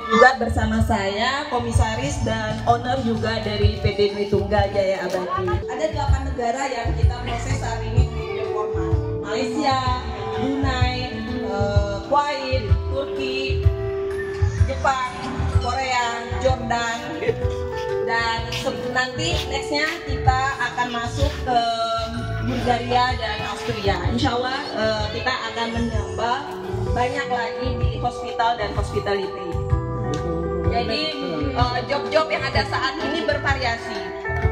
juga bersama saya, komisaris dan owner juga dari PT Dwi Tunggal Jaya Abadi. Ada 8 negara yang kita proses saat ini di Bio Farma. Malaysia, Brunei, Kuwait, Turki, Jepang, Korea, Jordan, dan nanti nextnya kita akan masuk ke Bulgaria dan Austria. Insya Allah kita akan menambah banyak lagi di hospital dan hospitality. Jadi job-job yang ada saat ini bervariasi,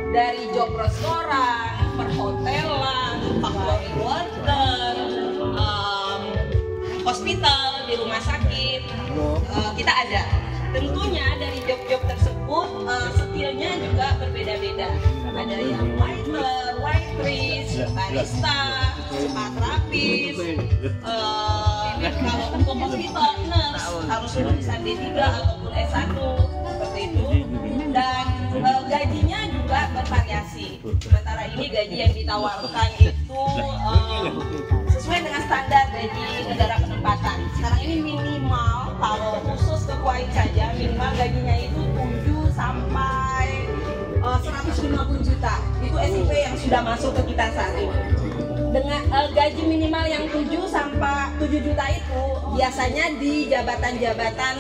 dari job restoran, perhotelan, factory worker, hospital, di rumah sakit, kita ada. Tentunya dari job-job tersebut skillnya juga berbeda-beda. Ada yang waiter, waitress, barista, spa terapis. Kalau untuk hospital nurse harus lulusan D3 ataupun S1 seperti itu. Dan gajinya juga bervariasi. Sementara ini gaji yang ditawarkan itu sesuai dengan standar gaji negara penempatan. Sekarang ini minimal kalau khusus ke Kuwait saja minimal gajinya itu 7 sampai 150 juta. Itu SIP yang sudah masuk ke kita saat ini. Dengan gaji minimal yang 7 sampai 7 juta itu biasanya di jabatan-jabatan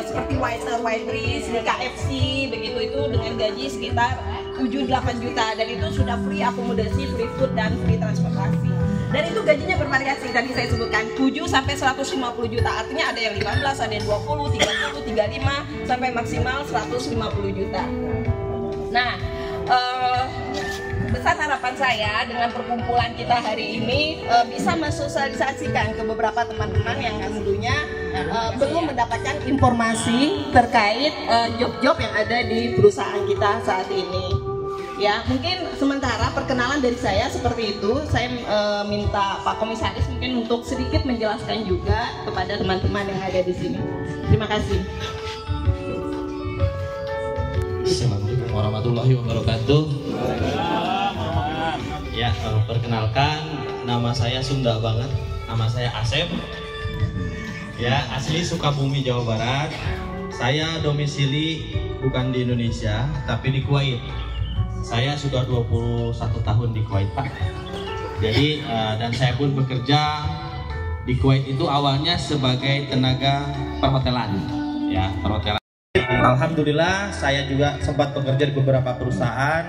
seperti waiter, waitress, di KFC begitu, itu dengan gaji sekitar 7-8 juta, dan itu sudah free akomodasi, free food, dan free transportasi. Dan itu gajinya bervariasi, tadi saya sebutkan 7 sampai 150 juta, artinya ada yang 15, ada yang 20, 30, 35 sampai maksimal 150 juta. Nah, besar harapan saya dengan perkumpulan kita hari ini bisa mensosialisasikan ke beberapa teman-teman yang dulunya belum mendapatkan informasi terkait job-job yang ada di perusahaan kita saat ini. Ya, mungkin sementara perkenalan dari saya seperti itu. Saya minta Pak Komisaris mungkin untuk sedikit menjelaskan juga kepada teman-teman yang ada di sini. Terima kasih. Assalamualaikum warahmatullahi wabarakatuh. Ya, perkenalkan, nama saya Sunda banget. Nama saya Asep. Ya, asli Sukabumi, Jawa Barat. Saya domisili bukan di Indonesia, tapi di Kuwait. Saya sudah 21 tahun di Kuwait, Pak. Jadi, dan saya pun bekerja di Kuwait itu awalnya sebagai tenaga perhotelan. Ya, perhotelan. Alhamdulillah, saya juga sempat bekerja di beberapa perusahaan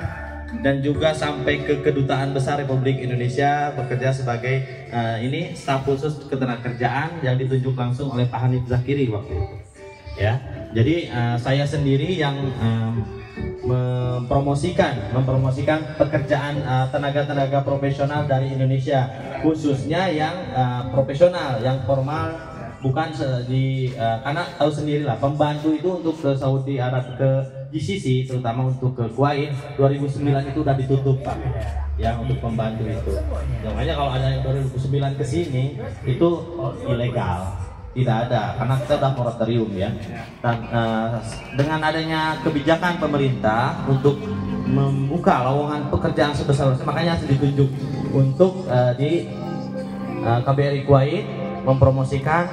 dan juga sampai ke Kedutaan Besar Republik Indonesia, bekerja sebagai ini staf khusus ketenagakerjaan yang ditunjuk langsung oleh Pak Hanif Zakiri waktu itu. Ya, jadi saya sendiri yang mempromosikan pekerjaan tenaga-tenaga profesional dari Indonesia, khususnya yang profesional, yang formal, bukan karena tahu sendirilah pembantu itu untuk ke Saudi Arab, ke GCC, terutama untuk ke Kuwait 2009 itu udah ditutup, Pak, ya, untuk pembantu itu. Makanya kalau ada yang 2009 ke sini itu ilegal, tidak ada, karena kita udah moratorium, ya. Dan dengan adanya kebijakan pemerintah untuk membuka lowongan pekerjaan sebesar-besar, makanya harus ditunjuk untuk di KBRI Kuwait mempromosikan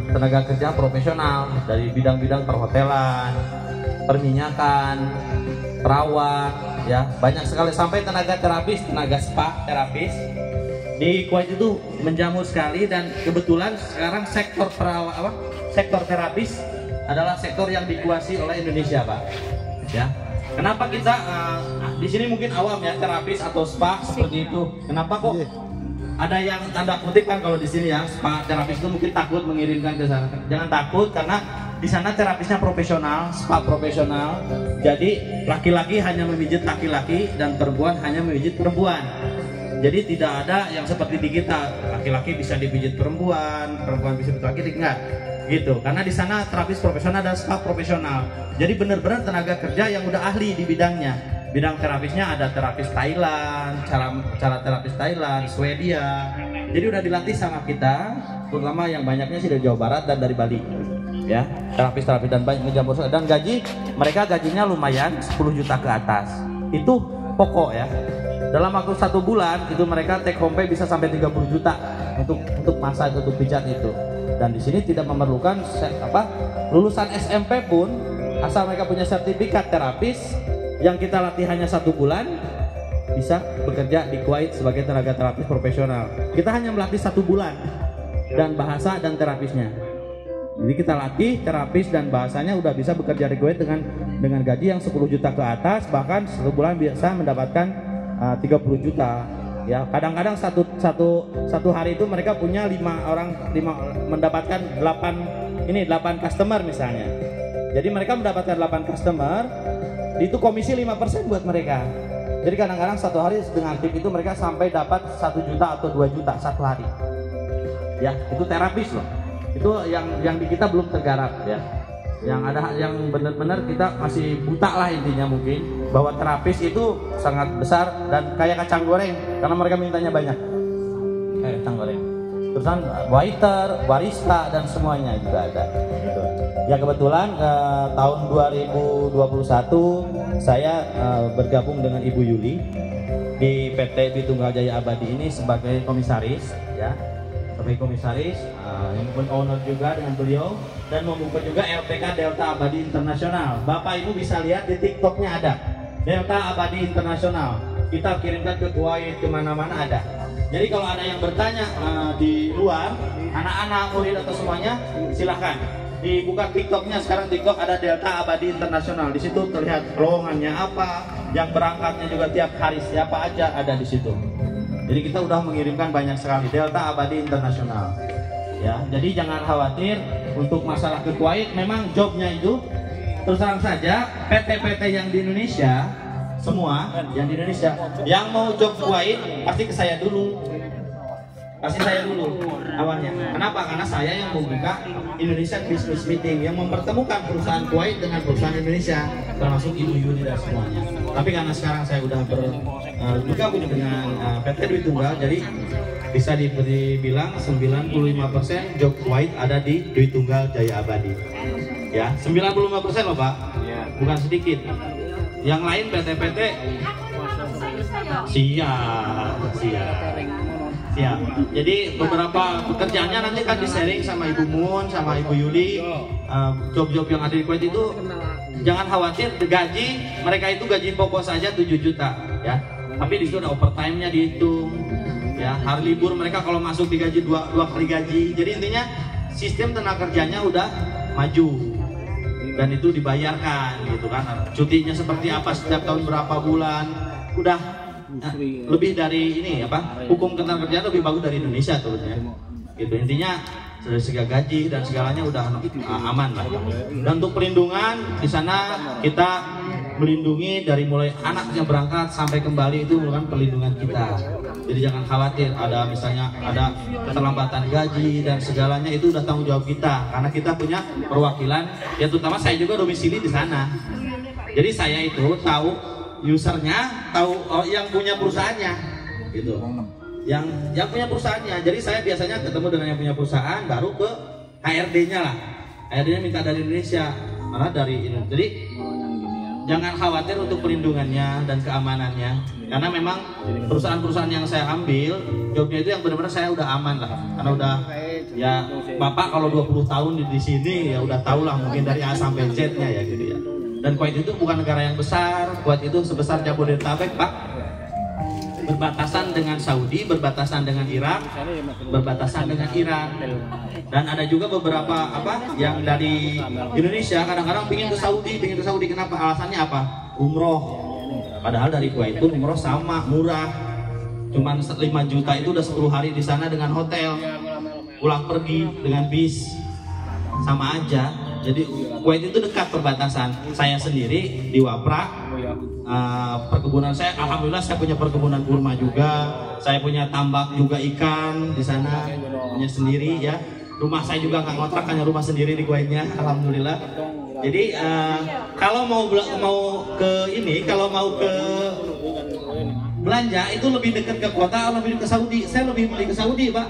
tenaga kerja profesional dari bidang-bidang perhotelan, perminyakan, perawat, ya, banyak sekali, sampai tenaga terapis, tenaga spa terapis. Di Kuwait itu menjamur sekali, dan kebetulan sekarang sektor sektor terapis adalah sektor yang dikuasai oleh Indonesia, Pak. Ya. Kenapa kita di sini mungkin awam, ya, terapis atau spa seperti itu? Kenapa kok ada yang tanda kutip kan kalau di sini, ya, spa terapis itu mungkin takut mengirimkan ke sana? Jangan takut, karena di sana terapisnya profesional, spa profesional. Jadi laki-laki hanya memijit laki-laki dan perempuan hanya memijit perempuan. Jadi tidak ada yang seperti di kita, laki-laki bisa dipijit perempuan, perempuan bisa dipijit laki-laki, enggak gitu. Karena di sana terapis profesional dan spa profesional. Jadi benar-benar tenaga kerja yang udah ahli di bidangnya. Bidang terapisnya ada terapis Thailand, cara terapis Thailand, Swedia. Jadi udah dilatih sama kita, terutama yang banyaknya sih dari Jawa Barat dan dari Bali. Ya, terapis dan banyak menjamur, dan mereka gajinya lumayan 10 juta ke atas. Itu pokok, ya. Dalam waktu 1 bulan itu mereka take home pay bisa sampai 30 juta untuk masa itu, untuk pijat itu. Dan di sini tidak memerlukan lulusan SMP pun, asal mereka punya sertifikat terapis yang kita latih hanya 1 bulan, bisa bekerja di Kuwait sebagai tenaga terapis profesional. Kita hanya melatih 1 bulan dan bahasa dan terapisnya. Jadi kita latih terapis dan bahasanya udah bisa bekerja di Kuwait dengan gaji yang 10 juta ke atas, bahkan 1 bulan bisa mendapatkan 30 juta. Ya, kadang-kadang satu hari itu mereka punya 5 mendapatkan 8 customer misalnya. Jadi mereka mendapatkan 8 customer, itu komisi 5% buat mereka. Jadi kadang-kadang 1 hari dengan tim itu mereka sampai dapat 1 juta atau 2 juta 1 hari. Ya, itu terapis loh. Itu yang di kita belum tergarap ya. Yang ada yang benar-benar kita masih buta lah intinya mungkin, bahwa terapis itu sangat besar dan kayak kacang goreng karena mereka mintanya banyak. Kayak kacang goreng. Terusan waiter, barista dan semuanya juga ada. Gitu. Ya kebetulan tahun 2021 saya bergabung dengan Ibu Yuli di PT Dwi Tunggal Jaya Abadi ini sebagai komisaris ya. Sebagai komisaris yang pun owner juga dengan beliau, dan membuka juga LPK Delta Abadi Internasional. Bapak Ibu bisa lihat di TikToknya ada Delta Abadi Internasional. Kita kirimkan ke Kuwait, kemana-mana ada. Jadi kalau ada yang bertanya di luar, anak-anak, murid atau semuanya, silahkan dibuka TikToknya. Sekarang TikTok ada Delta Abadi Internasional. Di situ terlihat lowongannya apa, yang berangkatnya juga tiap hari siapa aja ada di situ. Jadi kita udah mengirimkan banyak sekali Delta Abadi Internasional. Ya, jadi jangan khawatir untuk masalah ke Kuwait. Memang jobnya itu terus terang saja PT-PT yang di Indonesia semua yang di Indonesia yang mau job Kuwait pasti ke saya dulu. Pasti saya dulu awalnya. Kenapa? Karena saya yang membuka Indonesian Business Meeting yang mempertemukan perusahaan Kuwait dengan perusahaan Indonesia, termasuk Ibu Yuni dan semuanya. Tapi karena sekarang saya udah bergabung dengan PT Dwi Tunggal, jadi bisa dibilang 95% job Kuwait ada di Dwi Tunggal Jaya Abadi. Ya, 95% loh Pak. Bukan sedikit. Yang lain PT-PT siap. Jadi beberapa pekerjaannya nanti kan di-sharing sama Ibu Mun, sama Ibu Yuli. Job-job yang ada di Kuwait itu jangan khawatir, gaji mereka itu gaji pokok saja 7 juta ya. Tapi di situ ada overtime-nya dihitung. Ya, hari libur mereka kalau masuk digaji dua kali gaji. Jadi intinya sistem tenaga kerjanya udah maju dan itu dibayarkan gitu kan. Cutinya seperti apa setiap tahun berapa bulan, udah lebih dari ini apa? Hukum ketenaga kerjaan lebih bagus dari Indonesia tuh ya. Gitu intinya dari segi gaji dan segalanya udah aman lah. Dan untuk perlindungan di sana kita melindungi dari mulai anak yang berangkat sampai kembali, itu merupakan perlindungan kita. Jadi jangan khawatir ada misalnya ada keterlambatan gaji dan segalanya, itu udah tanggung jawab kita karena kita punya perwakilan ya, terutama saya juga domisili di sana. Jadi saya itu tahu usernya, tahu yang punya perusahaannya gitu. Yang punya perusahaannya. Jadi saya biasanya ketemu dengan yang punya perusahaan, baru ke HRD-nya lah. HRD-nya minta dari Indonesia, malah dari Indonesia. Jadi jangan khawatir untuk perlindungannya dan keamanannya, karena memang perusahaan-perusahaan yang saya ambil jobnya itu yang benar-benar saya udah aman lah, karena udah ya Bapak kalau 20 tahun di sini ya udah tahu lah mungkin dari A sampai Z-nya ya gitu ya. Dan Kuwait itu bukan negara yang besar, Kuwait itu sebesar Jabodetabek Pak, berbatasan dengan Saudi, berbatasan dengan Irak, berbatasan dengan Iran. Dan ada juga beberapa yang dari Indonesia kadang-kadang pingin ke Saudi. Kenapa? Alasannya apa? Umroh. Padahal dari Kuwait pun umroh sama, murah. Cuman 5 juta itu udah 10 hari di sana dengan hotel. Pulang pergi dengan bis. Sama aja. Jadi Kuwait itu dekat perbatasan. Saya sendiri di Waprak, perkebunan saya, alhamdulillah saya punya perkebunan kurma juga. Saya punya tambak juga ikan di sana, punya sendiri ya. Rumah saya juga nggak ngontrak, hanya rumah sendiri di Kuwaitnya, alhamdulillah. Jadi kalau mau ke belanja itu lebih dekat ke kota, lebih ke Saudi. Saya lebih milih ke Saudi Pak.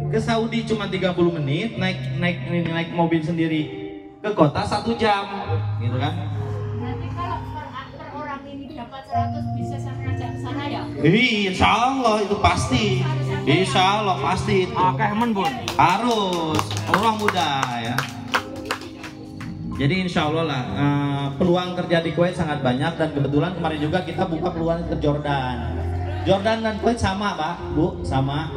Ke Saudi cuma 30 menit, naik mobil sendiri. Ke kota 1 jam, gitu kan? Nanti kalau per orang ini dapat 100 bisa saya ngajak ke sana ya? Insya Allah itu pasti. Insya Allah pasti itu. Oke, men bun. Harus orang muda ya. Jadi insya Allah lah peluang kerja di Kuwait sangat banyak dan kebetulan kemarin juga kita buka peluang ke Jordan. Jordan dan Kuwait sama Pak, Bu, sama.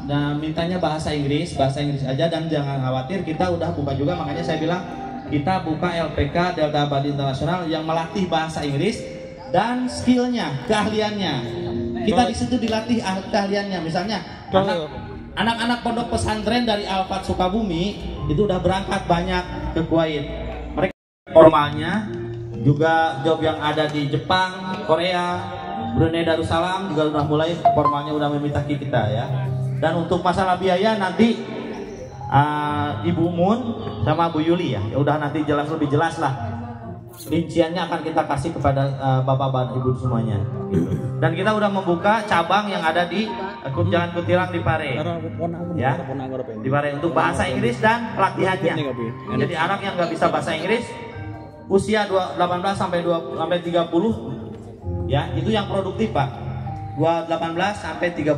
Dan mintanya bahasa Inggris aja dan jangan khawatir kita udah buka juga, makanya saya bilang kita buka LPK Delta Abadi Internasional yang melatih bahasa Inggris dan skillnya, keahliannya. Kita di situ dilatih keahliannya, misalnya anak-anak pondok pesantren dari Al-Fat Sukabumi itu udah berangkat banyak ke Kuwait. Mereka formalnya juga job yang ada di Jepang, Korea, Brunei Darussalam juga udah mulai formalnya udah meminta kita ya. Dan untuk masalah biaya nanti Ibu Mun sama Bu Yuli ya udah nanti lebih jelas lah. Rinciannya akan kita kasih kepada bapak-bapak ibu semuanya. Dan kita udah membuka cabang yang ada di Jalan Kutilang di Pare. Ya, di Pare untuk bahasa Inggris dan pelatihannya. Jadi anak yang nggak bisa bahasa Inggris usia 18 sampai 30 ya itu yang produktif Pak. 18 sampai 30.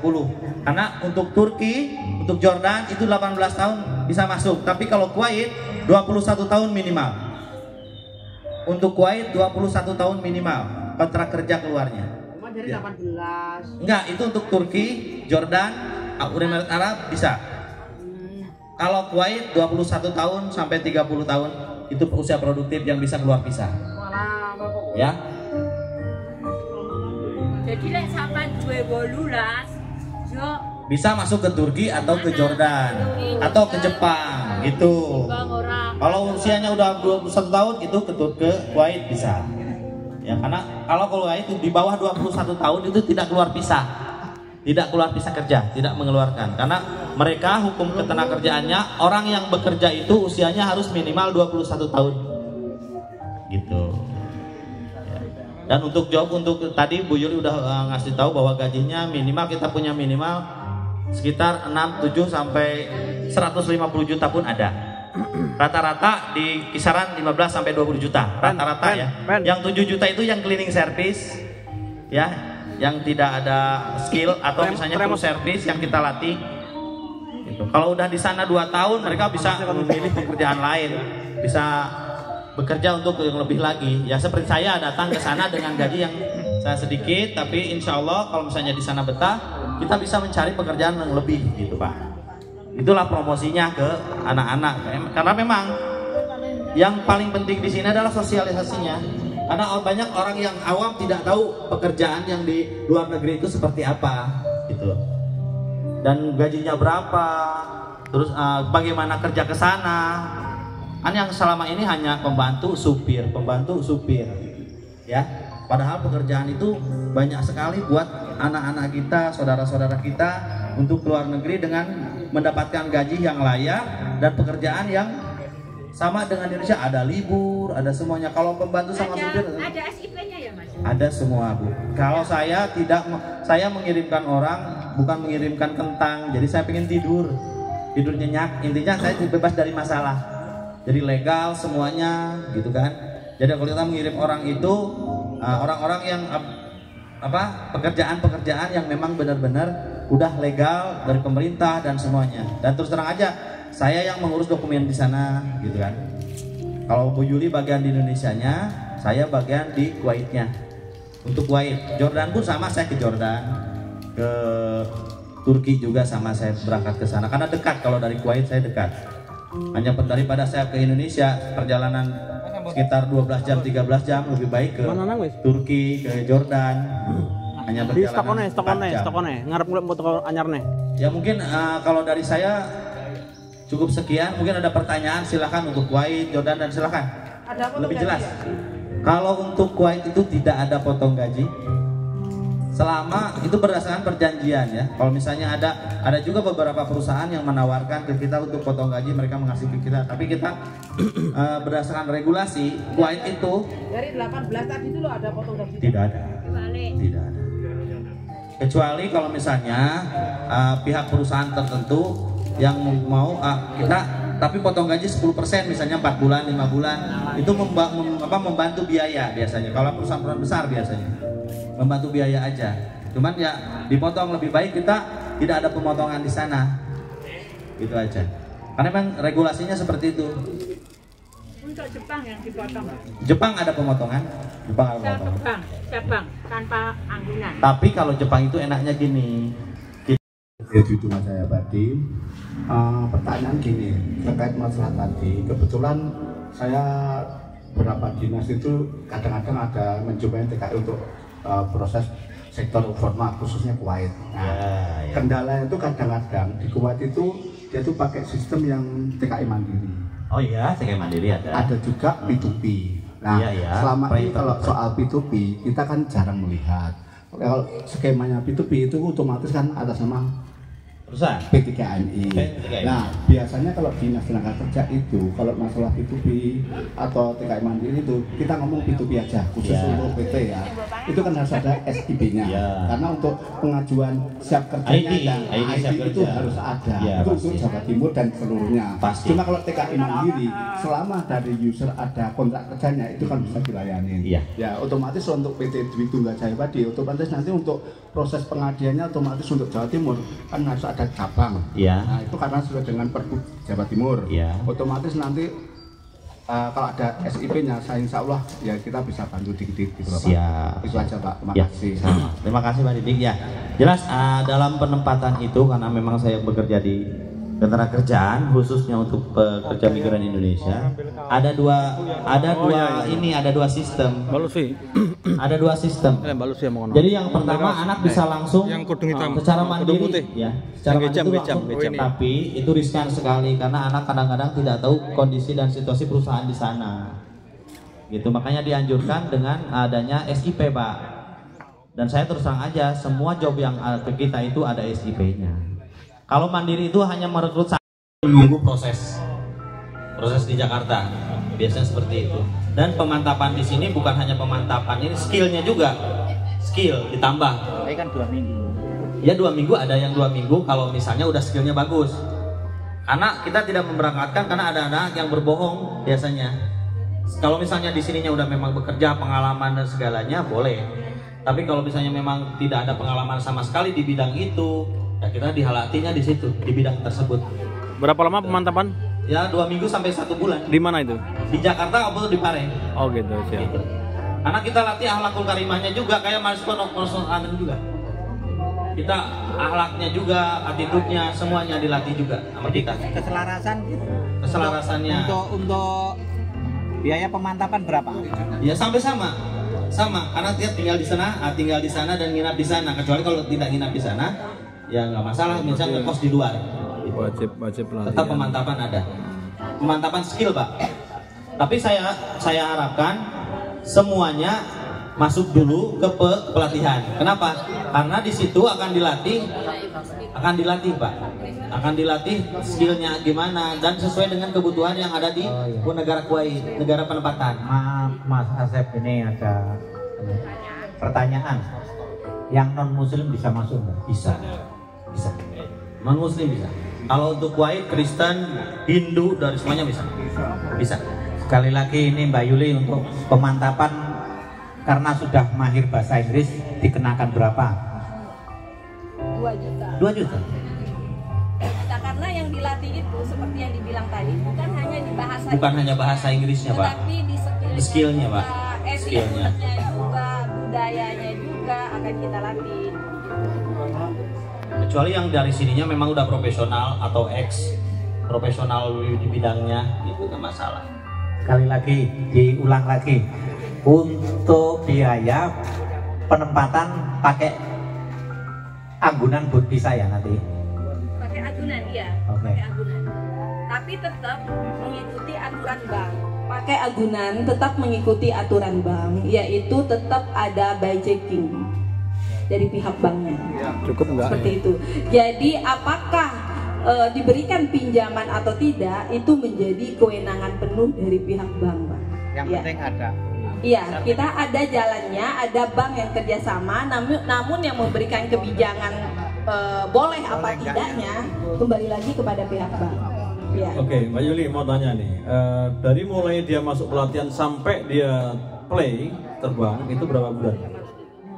Karena untuk Turki, untuk Jordan itu 18 tahun bisa masuk. Tapi kalau Kuwait 21 tahun minimal. Untuk Kuwait 21 tahun minimal kontrak kerja keluarnya. Dari 18. Enggak, itu untuk Turki, Jordan, Uni Emirat Arab bisa. Kalau Kuwait 21 tahun sampai 30 tahun itu usia produktif yang bisa keluar visa. Ya. Jadi lek sampai 12 yo bisa masuk ke Turki atau ke Jordan atau ke Jepang gitu. Kalau usianya udah 21 tahun itu ke Kuwait bisa. Ya karena kalau Kuwait itu di bawah 21 tahun itu tidak keluar visa. Tidak keluar visa kerja, tidak mengeluarkan. Karena mereka hukum ketenagakerjaannya orang yang bekerja itu usianya harus minimal 21 tahun. Gitu. Ya. Dan untuk job untuk tadi Bu Yuri udah ngasih tahu bahwa gajinya minimal kita punya minimal sekitar 6, 7 sampai 150 juta pun ada. Rata-rata di kisaran 15 sampai 20 juta. Rata-rata ya. Yang 7 juta itu yang cleaning service ya, yang tidak ada skill atau misalnya crew service yang kita latih. Gitu. Kalau udah di sana 2 tahun mereka bisa memilih pekerjaan lain, bisa bekerja untuk yang lebih lagi. Ya seperti saya datang ke sana dengan gaji yang saya sedikit, tapi insya Allah kalau misalnya di sana betah, kita bisa mencari pekerjaan yang lebih gitu Pak. Itulah promosinya ke anak-anak. Karena memang yang paling penting di sini adalah sosialisasinya. Karena banyak orang yang awam tidak tahu pekerjaan yang di luar negeri itu seperti apa, gitu. Dan gajinya berapa, terus bagaimana kerja ke sana. Kan yang selama ini hanya pembantu supir, ya. Padahal pekerjaan itu banyak sekali buat anak-anak kita, saudara-saudara kita untuk keluar negeri dengan mendapatkan gaji yang layak dan pekerjaan yang sama dengan Indonesia. Ada libur, ada semuanya. Kalau pembantu sama supir ada SIP-nya ya Mas? Ada semua Bu. Kalau saya tidak, saya mengirimkan orang bukan mengirimkan kentang. Jadi saya pengen tidur nyenyak. Intinya saya bebas dari masalah. Jadi legal semuanya gitu kan. Jadi kalau kita mengirim orang itu orang-orang yang pekerjaan yang memang benar-benar udah legal dari pemerintah dan semuanya. Dan terus terang aja, saya yang mengurus dokumen di sana, gitu kan. Kalau Bu Yuli bagian di Indonesianya, saya bagian di Kuwaitnya. Untuk Kuwait, Jordan pun sama, saya ke Jordan, ke Turki juga sama, saya berangkat ke sana. Karena dekat, kalau dari Kuwait saya dekat. Hanya daripada saya ke Indonesia perjalanan sekitar 12 jam 13 jam lebih baik ke Turki, ke Jordan. Hanya berjalan stokone ngarep mulai toko anyarne. Ya mungkin kalau dari saya cukup sekian. Mungkin ada pertanyaan, silakan untuk Kuwait, Jordan, dan silakan lebih jelas. Kalau untuk Kuwait itu tidak ada potong gaji. Selama itu berdasarkan perjanjian ya. Kalau misalnya ada juga beberapa perusahaan yang menawarkan ke kita untuk potong gaji, mereka mengasih ke kita. Tapi kita berdasarkan regulasi Kuwait itu dari 18 tadi itu loh ada potong gaji. Tidak ada. Tidak ada. Kecuali kalau misalnya pihak perusahaan tertentu yang mau kita tapi potong gaji 10% misalnya 4 bulan, 5 bulan itu membantu biaya biasanya. Kalau perusahaan besar biasanya membantu biaya aja. Cuman ya dipotong lebih baik kita tidak ada pemotongan di sana. Gitu aja. Karena memang regulasinya seperti itu. Untuk Jepang yang dipotong. Jepang ada pemotongan. Jepang ada pemotongan. Jepang tanpa anggunan. Tapi kalau Jepang itu enaknya gini. Jadi cuma saya tadi pertanyaan gini terkait masalah tadi. Kebetulan saya beberapa dinas itu kadang-kadang ada mencoba TKI untuk proses sektor formal khususnya Kuwait. Nah, kendala itu kadang-kadang di Kuwait itu dia tuh pakai sistem yang TKI mandiri. Oh iya, TKI mandiri ada. Ada juga P2P. Nah, selama ini kalau soal P2P kita kan jarang melihat. Kalau skemanya P2P itu otomatis kan atas nama perusahaan PT-KMI. Nah, biasanya kalau dinas tenaga kerja itu kalau masalah P2P atau TKI mandiri itu kita ngomong P2P aja khusus untuk PT ya. Itu kan harus ada SIP-nya. Karena untuk pengajuan siap kerjanya ID itu harus ada. Itu untuk Jawa Timur dan seluruhnya. Cuma kalau TKI mandiri selama dari user ada kontrak kerjanya itu kan bisa dilayani. Ya, otomatis untuk PT Dwi Tunggal Jaya tadi otomatis nanti untuk proses pengadilannya otomatis untuk Jawa Timur kan harus ada cabang. Nah, itu karena sudah dengan Pergub Jawa Timur. Otomatis nanti kalau ada SIP-nya, saya insya Allah ya kita bisa bantu dikit-dikit gitu, Pak. Siap. Itu aja, Pak. Terima kasih. Terima kasih Pak Didik ya. Jelas dalam penempatan itu karena memang saya bekerja di ketenagakerjaan khususnya untuk pekerja migran Indonesia ada dua sistem. Ada dua sistem. Jadi yang pertama anak bisa langsung secara mandiri ya, secara mandiri langsung. Tapi itu riskan sekali karena anak kadang-kadang tidak tahu kondisi dan situasi perusahaan di sana. Gitu, makanya dianjurkan dengan adanya SIP, Pak. Dan saya terus terang aja, semua job yang ke kita itu ada SIP-nya. Kalau mandiri itu hanya merekrut menunggu proses di Jakarta, biasanya seperti itu. Dan pemantapan di sini bukan hanya pemantapan, ini skillnya juga, skill ditambah. Ini kan 2 minggu. Ya 2 minggu, ada yang 2 minggu kalau misalnya udah skillnya bagus. Karena kita tidak memberangkatkan karena ada anak yang berbohong biasanya. Kalau misalnya di sininya udah memang bekerja, pengalaman dan segalanya boleh. Tapi kalau misalnya memang tidak ada pengalaman sama sekali di bidang itu, ya kita dihalatinya di situ, di bidang tersebut. Berapa lama pemantapan? Ya 2 minggu sampai 1 bulan. Di mana itu? Di Jakarta atau di Pare. Oh gitu, siap. Gitu. Karena kita latih akhlakul karimahnya juga, kayak mahasiswa non juga. Kita akhlaknya juga, attitude-nya, semuanya dilatih juga sama kita. Keselarasan gitu. Keselarasannya. Untuk biaya pemantapan berapa? Ya sampai sama, karena dia tinggal di sana dan nginap di sana. Kecuali kalau tidak nginap di sana, ya nggak masalah, misalnya ngekos di luar. Wajib pelatihan. Tetap pemantapan ada, pemantapan skill, Pak. Tapi saya harapkan semuanya masuk dulu ke pelatihan. Kenapa? Karena di situ akan dilatih, Pak. Akan dilatih skillnya gimana dan sesuai dengan kebutuhan yang ada di negara Kuwait, negara penempatan. Maaf, Mas Asep, ini ada pertanyaan. Yang non Muslim bisa masuk nggak? Bisa. Non Muslim bisa. Kalau untuk Kuwait, Kristen, Hindu, dari semuanya bisa. Sekali lagi ini Mbak Yuli untuk pemantapan karena sudah mahir bahasa Inggris dikenakan berapa? 2 juta. 2 juta. Karena yang dilatih itu seperti yang dibilang tadi bukan hanya bahasa Inggrisnya, Pak. Tetapi di skillnya, Pak. Skillnya juga, budayanya juga akan kita latih. Kecuali yang dari sininya memang udah profesional atau profesional di bidangnya, gitu nggak masalah. Sekali lagi, diulang lagi. Untuk biaya penempatan pakai anggunan buat bisa ya nanti? Pakai agunan, iya. Oke. Pakai agunan. Tapi tetap mengikuti aturan bank. Pakai agunan tetap mengikuti aturan bank, yaitu tetap ada by checking dari pihak banknya. Cukup enggak? Seperti itu. Jadi apakah diberikan pinjaman atau tidak itu menjadi kewenangan penuh dari pihak bank, Pak. Yang penting ada. Iya, kita ada jalannya, ada bank yang kerjasama, namun yang memberikan kebijakan boleh apa tidaknya kembali lagi kepada pihak bank. Ya. Oke, Mbak Yuli mau tanya nih, dari mulai dia masuk pelatihan sampai dia play terbang itu berapa bulan?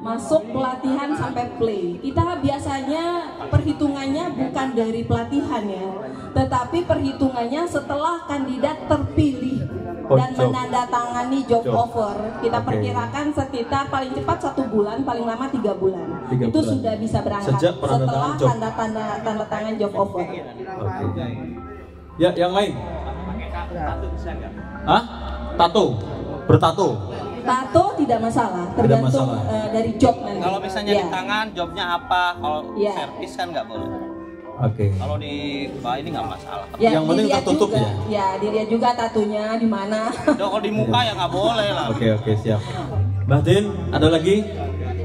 masuk pelatihan sampai play. Kita biasanya perhitungannya bukan dari pelatihan ya, tetapi perhitungannya setelah kandidat terpilih dan menandatangani job offer. Kita perkirakan sekitar paling cepat 1 bulan, paling lama 3 bulan. Itu sudah bisa berangkat Sejak setelah penandatangan tanda tangan job offer. Oke. Ya, yang lain. Hah? Tato? Bertato? Tato tidak masalah, tergantung dari job nanti. Kalau misalnya di tangan, jobnya apa? Kalau servis kan nggak boleh. Oke. Kalau di bawah ini nggak masalah. Ya, yang penting tertutup juga, ya. Ya, dilihat juga tatunya di mana. Kalau di muka ya nggak boleh lah. Oke, siap. Mbak Din, ada lagi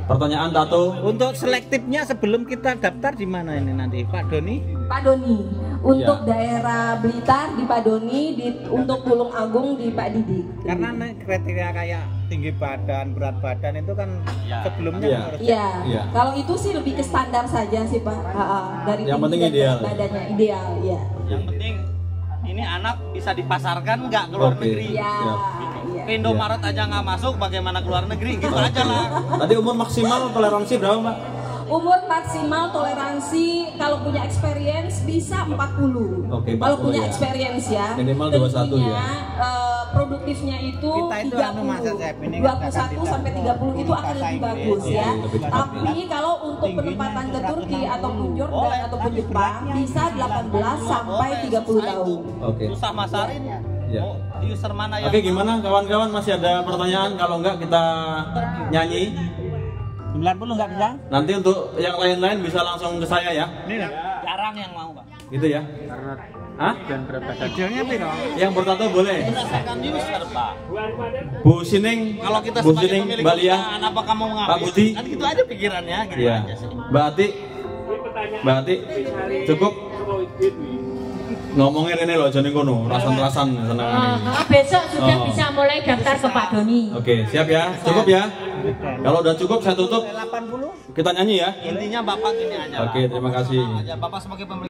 pertanyaan tato? Untuk selektifnya sebelum kita daftar di mana ini nanti, Pak Doni? Pak Doni, untuk daerah Blitar di Pak Doni, untuk Tulung Agung di Pak Didi. Karena kriteria kayak tinggi badan, berat badan itu kan sebelumnya harus. Iya. Kalau itu sih lebih ke standar saja sih Pak. Dari yang penting tinggi ideal. Badannya ideal, ya. Yang penting ini anak bisa dipasarkan nggak ke luar negeri. Iya. Ke Indomaret aja nggak masuk, bagaimana ke luar negeri? Gitu aja lah. Tadi umur maksimal toleransi berapa, Mbak? Umur maksimal toleransi kalau punya experience bisa 40. Oke, 40 kalau punya ya. experience ya. Minimal 21 tentunya, ya. Produktifnya itu Kita itu 30. 21 sampai 30 itu akan lebih bagus ya. Tapi kalau untuk penempatan ke Turki ataupun Jordan ataupun Jepang bisa 18 sampai 30 tahun. Oke. Susah masarin. Ya. User mana yang Oke, gimana kawan-kawan, masih ada pertanyaan? Kalau enggak kita nyanyi. 90 nggak bisa? Nanti untuk yang lain-lain bisa langsung ke saya ya. jarang yang mau, Pak. Gitu ya. Hah? Idealnya piro? Yang bertato boleh. Kan user, Pak. Bu Sining, Kalau kita Bu sebagai Sining, pemilik Mbak Lia, perusahaan, apakah mau ngambil? Pak Budi. Kan gitu aja pikirannya, gitu Iya. aja sih. Mbak Ati, cukup ngomongin ini loh, jadi kono, rasan-rasan senang ini. Besok sudah bisa mulai daftar ke Pak Doni. Oke, siap ya, cukup ya. Kalau udah cukup saya tutup. 80. Kita nyanyi ya. Intinya Bapak gini aja. Oke, terima kasih. Bapak sebagai pemilik